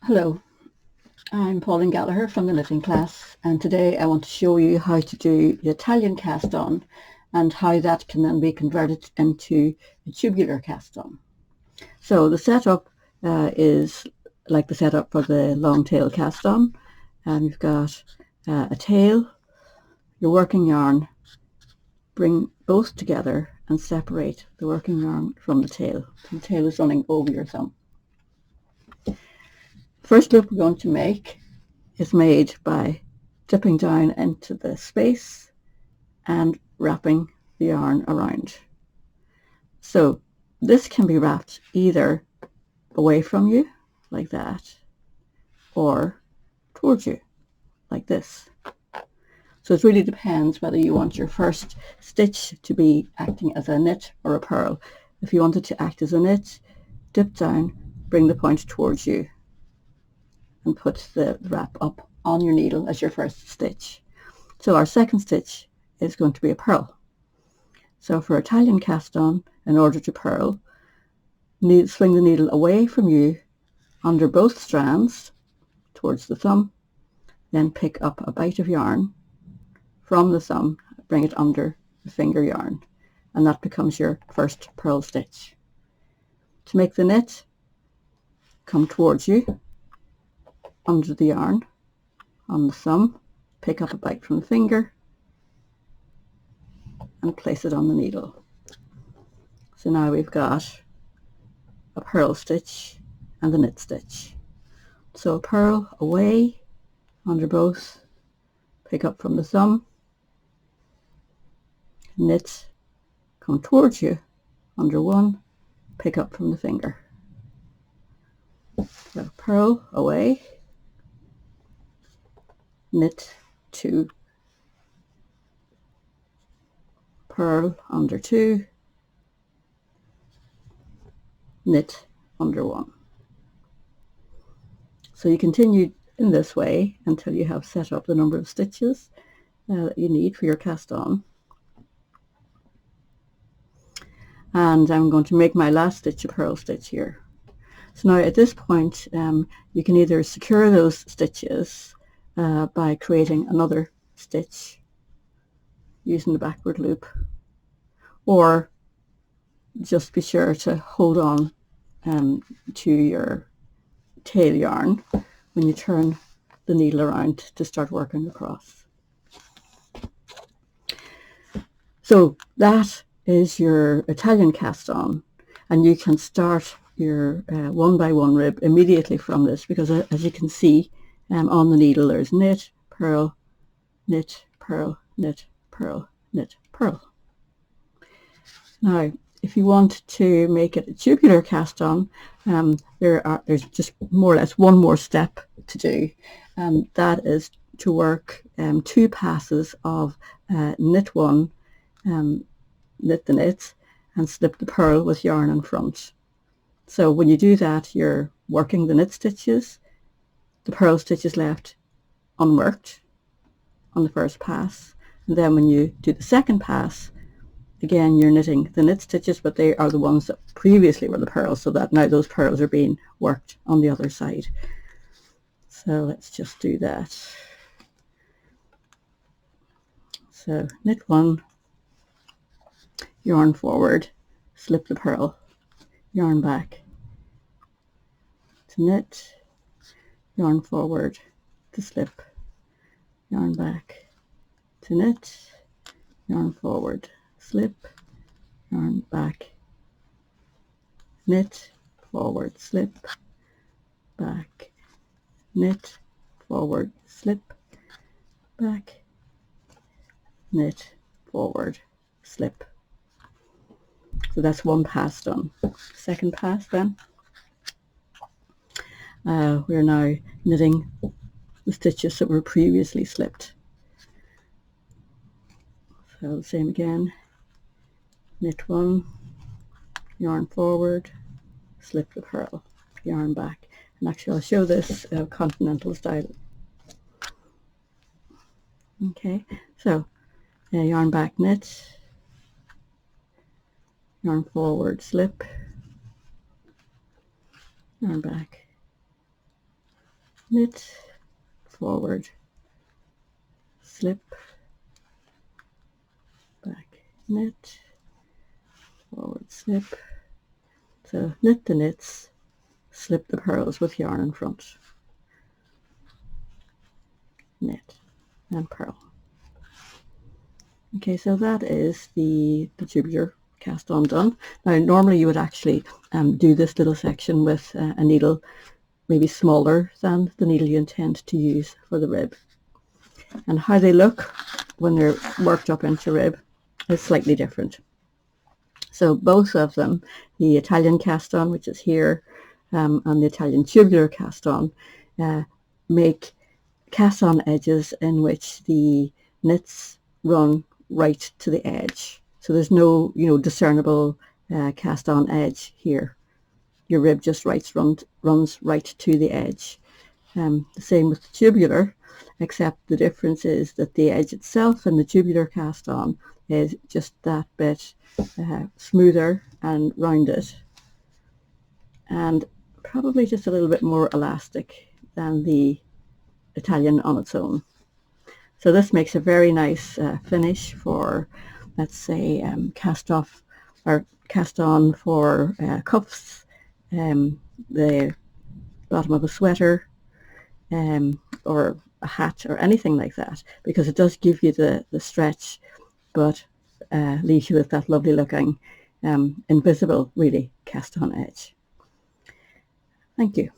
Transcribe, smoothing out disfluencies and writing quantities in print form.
Hello, I'm Pauline Gallagher from the knitting class, and today I want to show you how to do the Italian cast on and how that can then be converted into a tubular cast on. So the setup is like the setup for the long tail cast on, and you've got a tail, your working yarn, bring both together and separate the working yarn from the tail. The tail is running over your thumb. First loop we're going to make is made by dipping down into the space and wrapping the yarn around. So this can be wrapped either away from you like that or towards you like this. So it really depends whether you want your first stitch to be acting as a knit or a purl. If you want it to act as a knit, dip down, bring the point towards you and put the wrap up on your needle as your first stitch. So our second stitch is going to be a purl. So for Italian cast on, in order to purl, swing the needle away from you under both strands towards the thumb, then pick up a bite of yarn from the thumb, bring it under the finger yarn, and that becomes your first purl stitch. To make the knit, come towards you under the yarn on the thumb, pick up a bite from the finger and place it on the needle. So now we've got a purl stitch and the knit stitch. So a purl away under both, pick up from the thumb, knit, come towards you under one, pick up from the finger. So purl away, knit two, purl under two, knit under one. So you continue in this way until you have set up the number of stitches that you need for your cast on. And I'm going to make my last stitch a purl stitch here. So now at this point you can either secure those stitches by creating another stitch using the backward loop, or just be sure to hold on to your tail yarn when you turn the needle around to start working across. So that is your Italian cast on, and you can start your one by one rib immediately from this, because as you can see on the needle there's knit, purl, knit, purl, knit, purl, knit, purl. Now if you want to make it a tubular cast on, there's just more or less one more step to do, and that is to work two passes of knit one, knit the knit and slip the purl with yarn in front. So when you do that, you're working the knit stitches, the purl stitches left unworked on the first pass, and then when you do the second pass, again you're knitting the knit stitches, but they are the ones that previously were the purls, so that now those purls are being worked on the other side. So let's just do that. So knit one, yarn forward, slip the purl, yarn back to knit, yarn forward to slip, yarn back to knit, yarn forward, slip, yarn back, knit, forward, slip, back, knit, forward, slip, back, knit, forward, slip. So that's one pass done. Second pass then, we're now knitting the stitches that were previously slipped. So the same again, knit one, yarn forward, slip the purl, yarn back. And actually I'll show this continental style. Okay, so yarn back, knit, yarn forward, slip, yarn back, knit, forward, slip, back, knit, forward, slip. So knit the knits, slip the purls with yarn in front, knit and purl. Okay, so that is the tubular cast on done. Now normally you would actually do this little section with a needle maybe smaller than the needle you intend to use for the rib. And how they look when they're worked up into rib is slightly different. So both of them, the Italian cast on, which is here, and the Italian tubular cast on, make cast on edges in which the knits run right to the edge. So there's no, discernible cast on edge here. Your rib just runs right to the edge. The same with the tubular, except the difference is that the edge itself in the tubular cast on is just that bit smoother and rounded, and probably just a little bit more elastic than the Italian on its own. So this makes a very nice finish for, let's say, cast off or cast on for cuffs, the bottom of a sweater, or a hat or anything like that, because it does give you the stretch, but leaves you with that lovely looking invisible, really, cast on edge. Thank you.